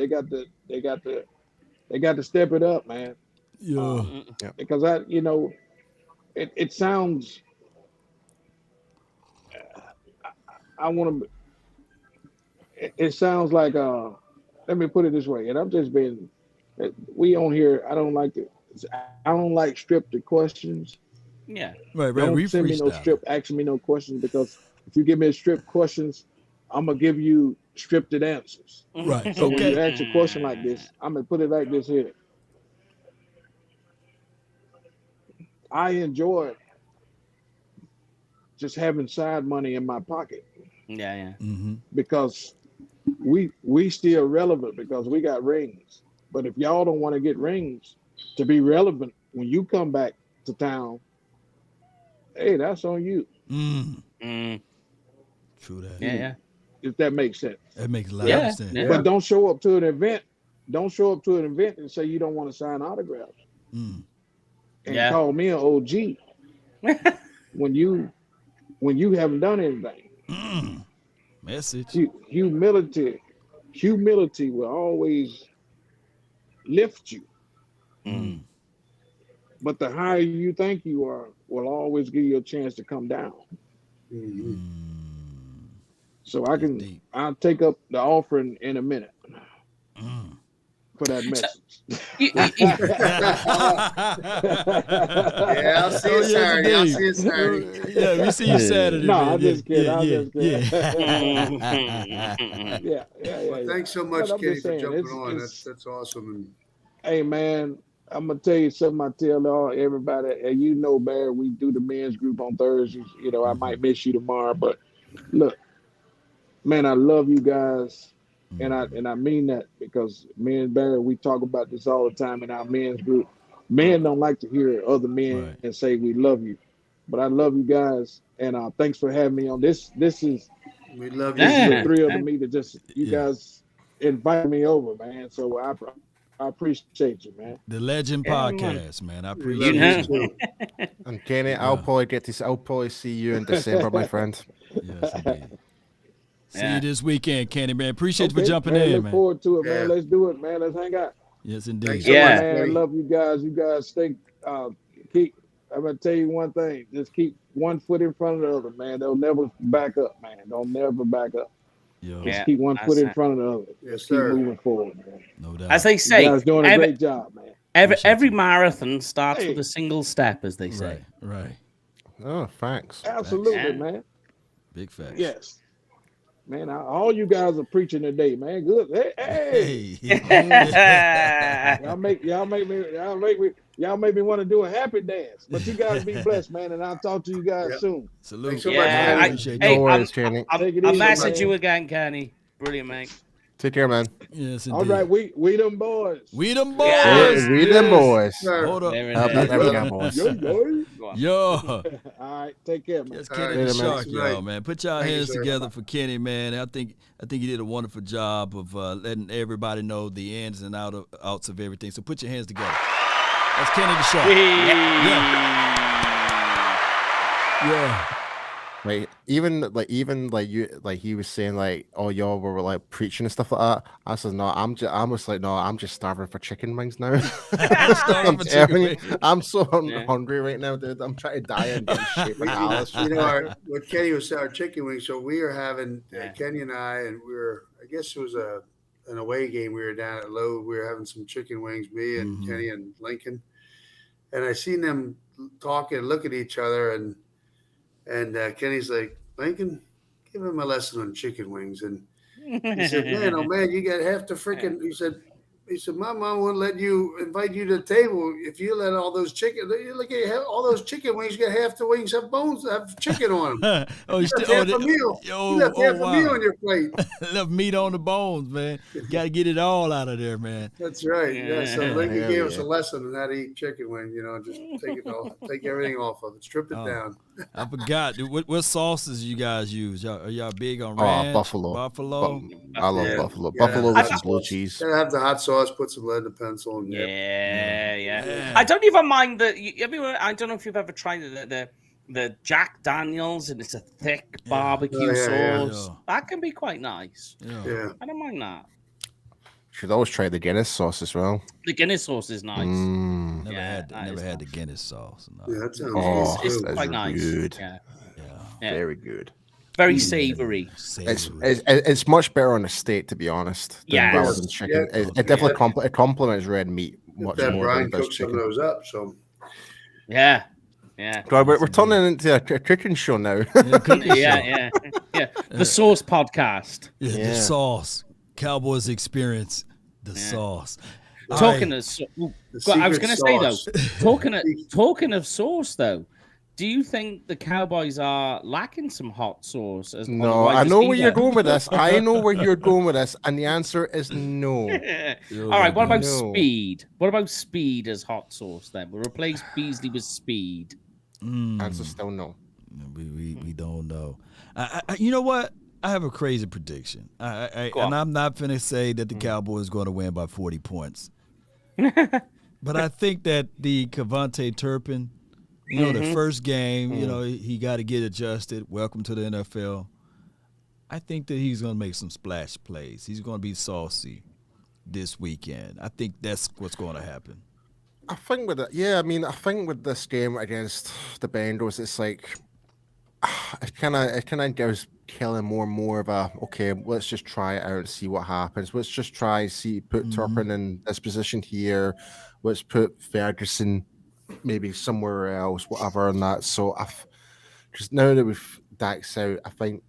step it up, man. Yeah. Because it sounds. I want to. It sounds like let me put it this way, and I'm just being. We on here. I don't like scripted questions. Yeah. Right. Don't send me no asking me no questions, because if you give me script questions, I'm gonna give you scripted answers. Right. So when you ask a question like this, I'm gonna put it like this here. I enjoy just having side money in my pocket. Yeah. Mm-hmm. Because we still relevant because we got rings. But if y'all don't want to get rings to be relevant when you come back to town, hey, that's on you. True that. Yeah. If that makes sense. That makes a lot of sense. Yeah. But don't show up to an event. Don't show up to an event and say you don't want to sign autographs. And call me an OG when you haven't done anything. Message. Humility will always lift you. But the higher you think you are will always give you a chance to come down. So I'll take up the offering in a minute for that message. I'll see you Saturday. Yeah, we see you Saturday. No, I'm just kidding. Well, thanks so much, Kenny, for jumping on. That's awesome. And hey, man, I'm gonna tell you something. I tell everybody, and Barry, we do the men's group on Thursdays. I might miss you tomorrow, but look, man, I love you guys. And I mean that, because me and Barry, we talk about this all the time in our men's group. Men don't like to hear other men and say we love you, but I love you guys, and thanks for having me on. This is we love you. This is a thrill to me to just you guys invite me over, man. So I appreciate you, man. The Legend Podcast, man. I appreciate you. And Kenny, I'll probably see you in December, my friend. Yes, indeed. See you this weekend, Kenny, man. Appreciate you for jumping in, man. Look forward to it, man. Let's do it, man. Let's hang out. Yes, indeed. Man, I love you guys. You guys stay. I'm gonna tell you one thing. Just keep one foot in front of the other, man. They'll never back up, man. Don't never back up. Just keep one foot in front of the other. Yes, sir. Keep moving forward, man. No doubt. As they say, you guys doing a great job, man. Every marathon starts with a single step, as they say. Right. Oh, thanks. Absolutely, man. Big facts. Yes. Man, all you guys are preaching today, man. Good. Hey. y'all make me want to do a happy dance. But you guys be blessed, man, and I'll talk to you guys soon. Salute. Thanks so Yeah, much. Appreciate No you. worries, Kenny. I'll Take it easy, message man. you again, Kenny. Brilliant, mate. Take care, man. Yes, indeed. All right, we them boys. We them boys. Yes. We them boys. Sir. Hold up. There it How about is. them Cowboys? Yo, yo. Go on. Yo. All right, take care, man. That's All Kenny right. the Later, man. Shark, Thanks, y'all, mate. man. Put y'all Thank you, hands sir. together for Kenny, man. I think he did a wonderful job of letting everybody know the ins and outs of everything. So put your hands together. That's Kenny the Shark. Yeah. Like even like you like he was saying like, oh, y'all were like preaching and stuff like that. I said no, I'm just starving for chicken wings now. I'm telling you, I'm so hungry right now, dude. I'm trying to die and get in shape in Dallas. You know, what Kenny was saying, our chicken wings. So we are having Yeah. Kenny and I guess it was an away game. We were down at Lowe. We were having some chicken wings, me and Kenny and Lincoln. And I seen them talking and look at each other, and Kenny's like, Lincoln, give him a lesson on chicken wings. And he said, man, oh man, you got half the freaking. He said, my mom wouldn't let you invite you to the table if you let all those chicken. Look at all those chicken wings. You got half the wings have bones, have chicken on them. Oh, You left half a meal. You left half a meal on your plate. Left meat on the bones, man. Got to get it all out of there, man. That's right. Yeah. So Yeah. Lincoln Hell gave us yeah. a lesson on how to eat chicken wing. You know, just take everything off of it, strip it Oh. down. I forgot. Dude, what sauces you guys use? Are y'all big on ranch? Buffalo. Buffalo. I love Yeah. buffalo. Yeah. Buffalo with some blue cheese. Gotta have the hot sauce. Put some lead in the pencil. And Yeah. Yeah. I don't even mind that. I don't know if you've ever tried the Jack Daniels, and it's a thick barbecue Oh, yeah. sauce. Yeah. That can be quite nice. Yeah. I don't mind that. Should always try the Guinness sauce as well. The Guinness sauce is nice. Mm. Never Yeah, had that never is had the nice. Guinness sauce. No. Yeah, that sounds Oh, good. It's that's quite nice. good. Yeah. Yeah. Very good. Very savory. It's much better on a steak, to be honest, Yes. rather than chicken. Yeah. It definitely it complements red meat much That more than Brian it does cooked some of chicken. those up. So Yeah. Yeah. God, we're turning into a chicken show now. Yeah. The Sauce Podcast. Yeah, the Yeah. sauce. Cowboys Experience. The sauce. All Talking right. of, the I was secret going to say sauce. though, talking of sauce though, do you think the Cowboys are lacking some hot sauce? On the No, wide I know where receiver? you're going with this. I know where you're going with this, and the answer is no. All right. What about No. speed? What about speed as hot sauce? Then we'll replace Beasley with speed. Answer still no. We don't know. You know what? I have a crazy prediction. And I'm not finna say that the Cowboys are going to win by 40 points. But I think that the Cavante Turpin, the first game, he got to get adjusted. Welcome to the NFL. I think that he's going to make some splash plays. He's going to be saucy this weekend. I think that's what's going to happen. I think with it, I think with this game against the Bengals, it's like it kind of gives Kellen more and more of a okay. Let's just try it out and see what happens. Let's just try put Turpin in this position here. Let's put Ferguson maybe somewhere else, whatever, and that. So just now that we've Dak's out, I think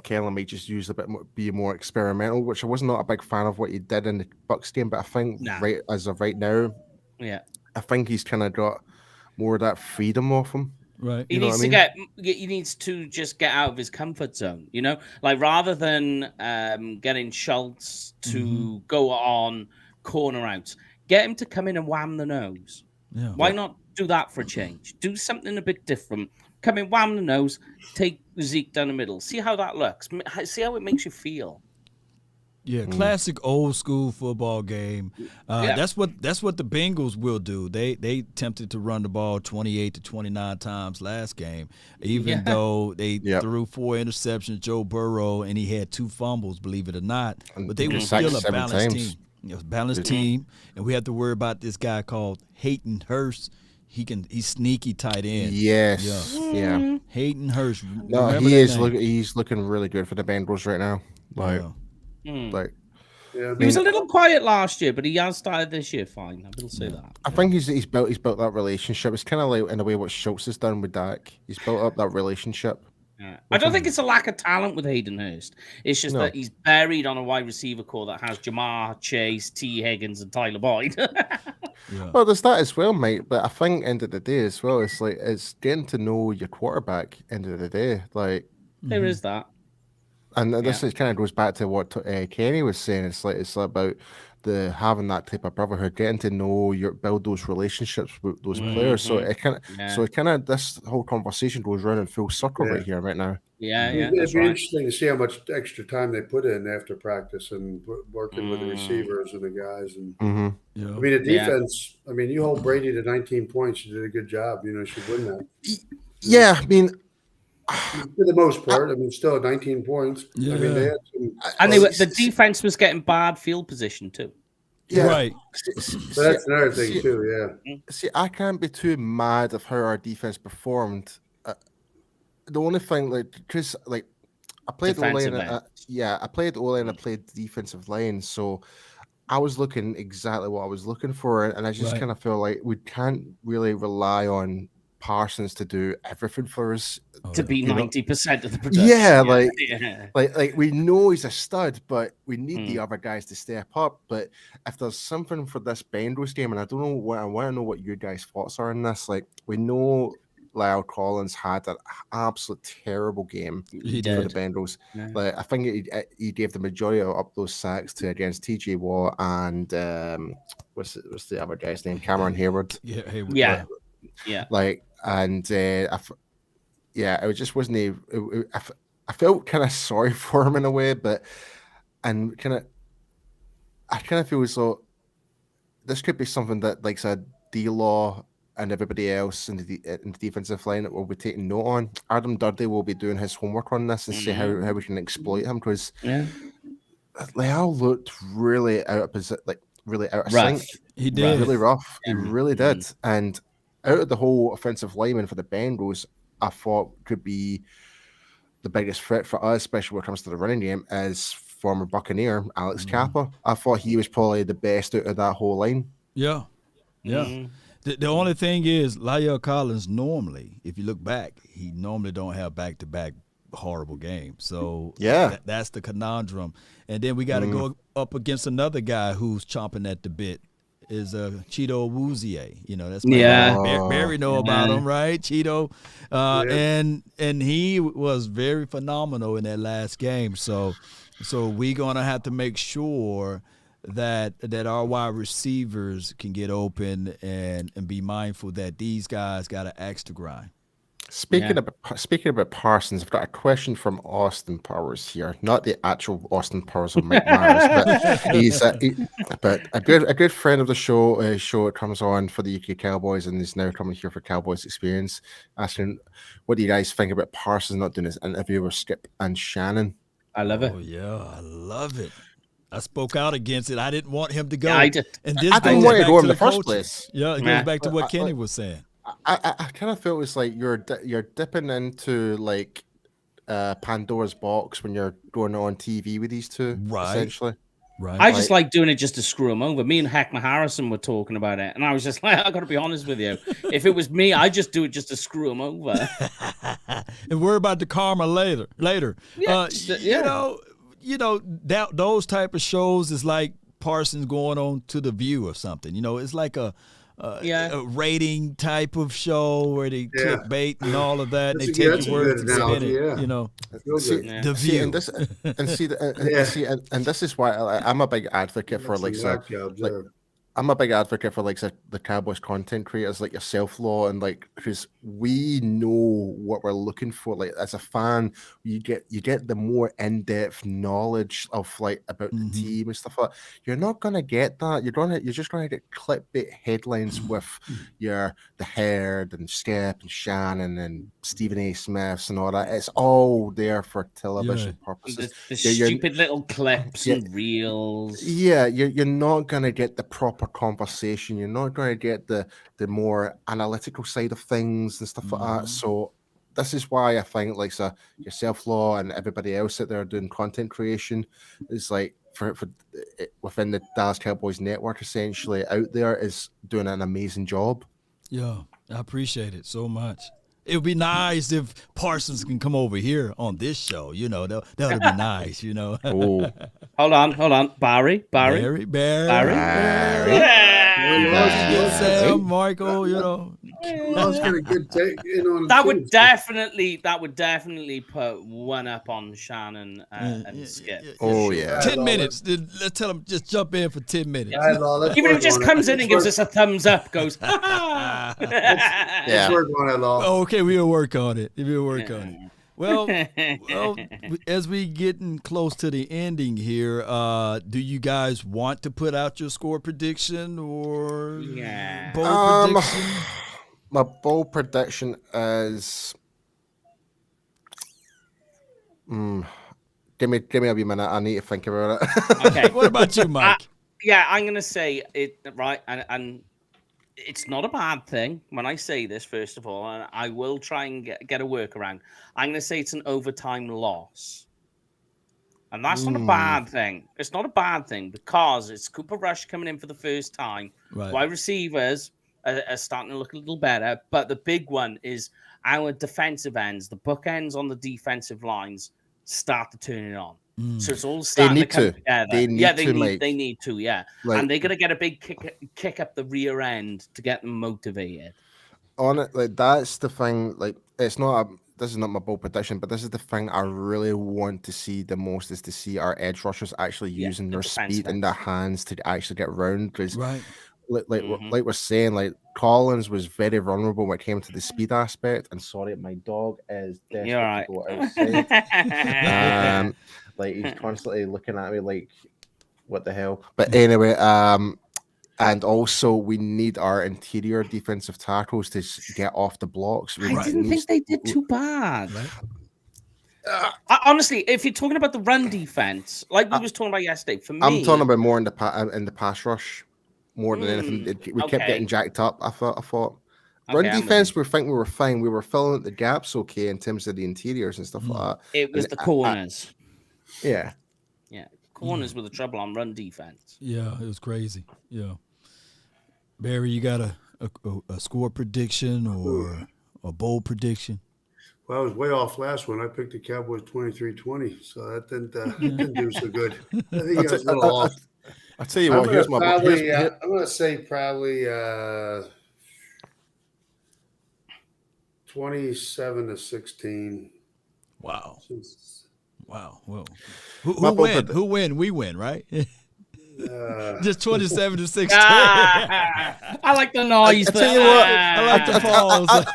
Kellen might just use be more experimental, which I was not a big fan of what he did in the Bucks game, but I think right as of right now, I think he's kind of got more of that freedom off him. Right. He needs to just get out of his comfort zone, like rather than getting Schultz to go on corner outs, get him to come in and wham the nose. Yeah. Why not do that for a change? Do something a bit different. Come in, wham the nose, take Zeke down the middle. See how that looks. See how it makes you feel. Yeah, classic old school football game. That's what the Bengals will do. They attempted to run the ball 28 to 29 times last game, even though they threw 4 interceptions. Joe Burrow, and he had 2 fumbles, believe it or not. But they were still a balanced team. It was a balanced team, and we have to worry about this guy called Hayden Hurst. He's sneaky tight end. Yes, yeah. Hayden Hurst. No, he is. He's looking really good for the Bengals right now. Yeah. He was a little quiet last year, but he has started this year fine. I will say that. I think he's built that relationship. It's kind of like in a way what Schultz has done with Dak. He's built up that relationship. Yeah. I don't think it's a lack of talent with Hayden Hurst. It's just that he's buried on a wide receiver core that has Jamar Chase, T. Higgins, and Tyler Boyd. Well, there's that as well, mate. But I think end of the day as well, it's getting to know your quarterback. End of the day, like there is that. And this is kind of goes back to what Kenny was saying. It's about having that type of brotherhood, getting to know build those relationships with those players. So it kind of this whole conversation goes round in full circle right here, right now. Yeah, it'd be interesting to see how much extra time they put in after practice and working with the receivers and the guys. And I mean, the defense. I mean, you hold Brady to 19 points. You did a good job. You should win that. Yeah, I mean. For the most part, I mean, still 19 points. Yeah. I mean, they had the defense was getting bad field position too. Yeah, right. So that's another thing too. Yeah. See, I can't be too mad of how our defense performed. The only thing, because I played O-line. I played O-line. I played defensive line. So I was looking exactly what I was looking for, and I just kind of feel like we can't really rely on Parsons to do everything for us to be 90% of the production. Yeah, like we know he's a stud, but we need the other guys to step up. But if there's something for this Bengals game, and I want to know what your guys' thoughts are on this. Like, we know Lyle Collins had an absolute terrible game for the Bengals. Yeah. Like, I think he gave the majority of those sacks against TJ Watt and what's the other guy's name? Cameron Hayward. Yeah. Like, and it just wasn't. I felt kind of sorry for him in a way, but I kind of feel as though this could be something that like D-Law and everybody else in the defensive line will be taking note on. Adam Dudley will be doing his homework on this and see how we can exploit him, because Leal looked really out of position, really out of sync. He did really rough. He really did, and out of the whole offensive lineman for the Bengals, I thought could be the biggest threat for us, especially when it comes to the running game, is former Buccaneer Alex Kappa. I thought he was probably the best out of that whole line. Yeah. The only thing is, La'el Collins normally, if you look back, he normally don't have back-to-back horrible games. So that's the conundrum. And then we got to go up against another guy who's chomping at the bit. Is Cheeto Awuzie. That's Barry know about him, right? Cheeto. And he was very phenomenal in that last game. So we're gonna have to make sure that our wide receivers can get open and be mindful that these guys got an axe to grind. Speaking about Parsons, I've got a question from Austin Powers here. Not the actual Austin Powers of Mike Myers, but he's a good friend of the show. Show comes on for the UK Cowboys and is now coming here for Cowboys Experience. Asking, what do you guys think about Parsons not doing this interview with Skip and Shannon? I love it. Oh yeah, I love it. I spoke out against it. I didn't want him to go. Yeah, I did. And this I didn't want to go in the first place. Yeah, it goes back to what Kenny was saying. I kind of feel it's like you're dipping into like Pandora's box when you're going on TV with these two, essentially. Right. I just like doing it just to screw them over. Me and Hackman Harrison were talking about it, and I was just like, I got to be honest with you. If it was me, I'd just do it just to screw them over. And worry about the karma later. Those type of shows is like Parsons going on to The View or something. It's like a rating type of show where they clickbait and all of that, and they take your words and spin it. The View. And this is why I'm a big advocate for I'm a big advocate for the Cowboys content creators like yourself, Law, and because we know what we're looking for. Like, as a fan, you get the more in-depth knowledge of about the team and stuff like that. You're not gonna get that. You're just gonna get clickbait headlines with the Herd and Skip and Shannon and Stephen A. Smiths and all that. It's all there for television purposes. The stupid little clips and reels. Yeah, you're not gonna get the proper conversation. You're not going to get the more analytical side of things and stuff like that. So this is why I think yourself, Law, and everybody else out there doing content creation is for within the Dallas Cowboys network, essentially out there, is doing an amazing job. Yeah, I appreciate it so much. It would be nice if Parsons can come over here on this show. You know, that would be nice. You know. Oh, Hold on, Barry. Barry. Yeah. Sam, Michael. You know. Let's get a good take in on That it, would too. definitely put one up on Shannon and Skip. oh yeah. 10 minutes. Let's tell him just jump in for 10 minutes. All right, Law, let's Even if work he just on it. comes in and Let's gives work- us a thumbs up, goes, ha Let's work on it, Law. Oh, okay, we'll work on it. We'll work on it. Well, as we getting close to the ending here, do you guys want to put out your score prediction or Yeah. bold prediction? My bold prediction is. Give me a wee minute. I need to think about it. Okay. What about you, Mike? Yeah, I'm gonna say it right, and it's not a bad thing when I say this. First of all, and I will try and get a workaround. I'm gonna say it's an overtime loss, and that's not a bad thing. It's not a bad thing because it's Cooper Rush coming in for the first time. Right. Wide receivers are starting to look a little better, but the big one is our defensive ends, the bookends on the defensive lines start to turn it on. So it's all starting need to come to. together. They need They to, need to, yeah. Like- And they're gonna get a big kick up the rear end to get them motivated. On it, like that's the thing. Like it's not. This is not my bold prediction, but this is the thing I really want to see the most is to see our edge rushers actually using the their defensive speed in their hands to actually get around. Because Right. like we're saying, like Collins was very vulnerable when it came to the speed aspect. And sorry, my dog is desperate You're right. to go outside. Like he's constantly looking at me like, what the hell? But anyway, and also we need our interior defensive tackles to get off the blocks. I didn't think they did too bad. Honestly, if you're talking about the run defense, like we was talking about yesterday, for me, I'm talking about more in the pass rush, more than anything. We kept okay. getting jacked up. I thought. Okay, Run I'm defense, we think we were fine. We were filling the gaps okay in terms of the interiors and stuff like that. it was And the corners. Yeah. Corners were the trouble on run defense. Yeah, it was crazy. Yeah. Barry, you got a score prediction or a bold prediction? Well, I was way off last one. I picked the Cowboys 23-20, so that didn't do so good. I think I was a little off. I'll tell you what. Here's my. I'm going to say probably 27-16. Wow. Since, Wow. Well, who win? Who win? We win, right? Just 27-16. I like the noise. I tell you what. I like the pause.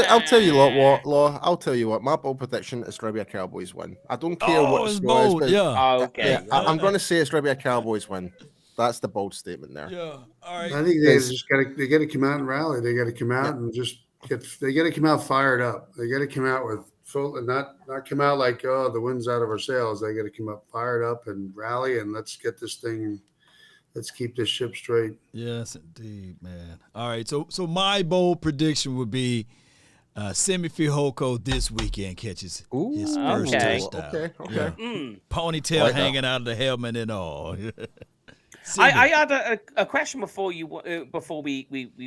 I'll tell you what, Law. I'll tell you what. My bold prediction is going to be a Cowboys win. I don't care what the it's score is. bold. But Yeah. Okay. yeah, I'm going to say it's going to be a Cowboys win. That's the bold statement there. Yeah. All right. I think they just got to come out and rally. They got to come out and just they got to come out fired up. They got to come out with full and not come out like, oh, the wind's out of our sails. They got to come up fired up and rally, and let's get this thing. Let's keep this ship straight. Yes, indeed, man. All right. So my bold prediction would be Semi Fihoko this weekend catches his first touchdown. Okay. Yeah. Ponytail Like hanging out of the helmet and all. I had a question before we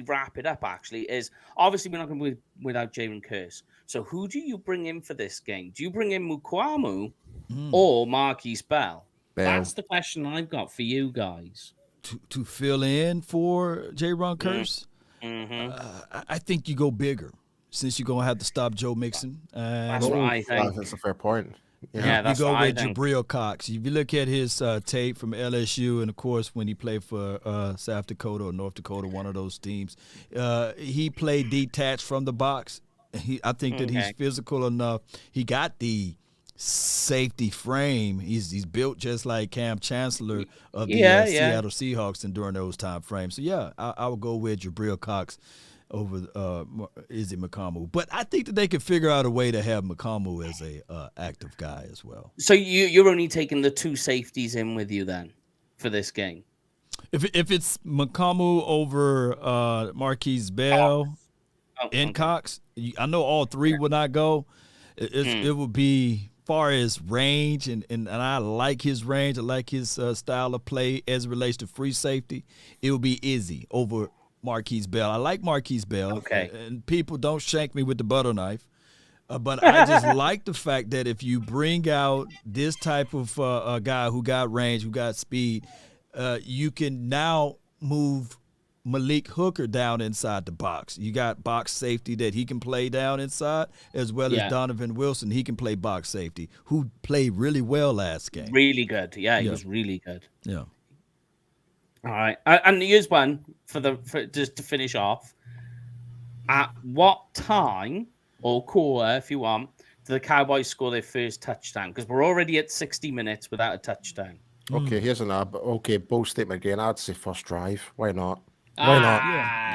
wrap it up. Actually, is obviously we're not going to be without Jaron Curse. So who do you bring in for this game? Do you bring in Mukwamu or Marquise Bell? That's the question I've got for you guys. To fill in for Jaron Curse, I think you go bigger since you're gonna have to stop Joe Mixon. That's what I think. That's a fair point. Yeah, that's you go what I with think. Jabril Cox. If you look at his tape from LSU, and of course when he played for South Dakota or North Dakota, one of those teams, he played detached from the box. I think that he's physical enough. He got the safety frame. He's built just like Cam Chancellor of the Seattle Seahawks and during those time frames. So I would go with Jabril Cox over Izzy McCommel. But I think that they could figure out a way to have McCommel as a active guy as well. So you're only taking the two safeties in with you then for this game? If it's McCommel over Marquise Bell and Cox, I know all three would not go. It would be far as range, and I like his range. I like his style of play as it relates to free safety. It will be Izzy over Marquise Bell. I like Marquise Bell. Okay. And people don't shank me with the butter knife. But I just like the fact that if you bring out this type of guy who got range, who got speed, you can now move Malik Hooker down inside the box. You got box safety that he can play down inside, as well as Donovan Wilson. He can play box safety, who played really well last game. Really good. Yeah, he was really good. Yeah. All right. And here's one for just to finish off. At what time or quarter, if you want, do the Cowboys score their first touchdown? Because we're already at 60 minutes without a touchdown. Okay, here's another. Okay, bold statement again. I'd say first drive. Why not? Why not?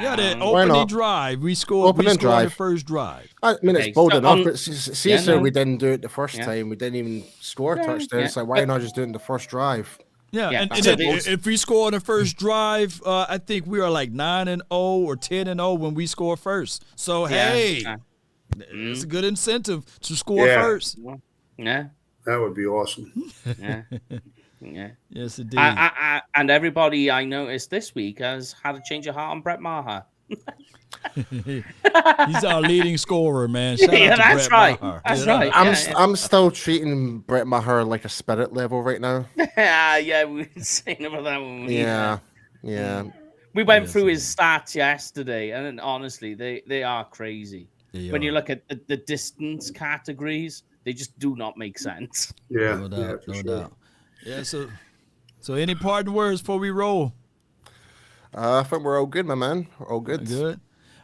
Yeah, the opening drive. We scored the first drive. I mean, it's bold enough. But we didn't do it the first time. We didn't even score a touchdown. It's like, why not just do it in the first drive? Yeah, and if we score on the first drive, I think we are like 9-0 or 10-0 when we score first. So, hey, it's a good incentive to score first. Yeah. That would be awesome. Yeah. Yeah. Yes, indeed. And everybody I noticed this week has had a change of heart on Brett Maher. He's our leading scorer, man. Shout out to that's Brett right. Maher. That's right. I'm still treating Brett Maher like a spirit level right now. Yeah, we were saying about that when we went through his stats yesterday, and honestly, they are crazy. When you look at the distance categories, they just do not make sense. Yeah, no doubt. Yeah, so any parting words before we roll? I think we're all good, my man. We're all good. Good.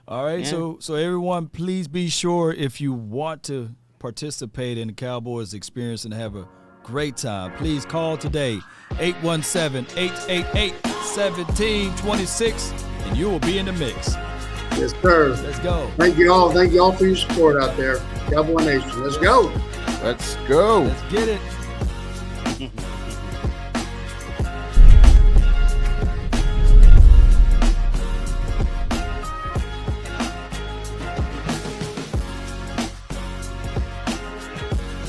All right, so everyone, please be sure if you want to participate in the Cowboys Experience and have a great time, please call today, 817-888-1726, and you will be in the mix. Yes, sir. Let's go. Thank you all. Thank you all for your support out there. Cowboy Nation. Let's go. Let's go. Let's get it.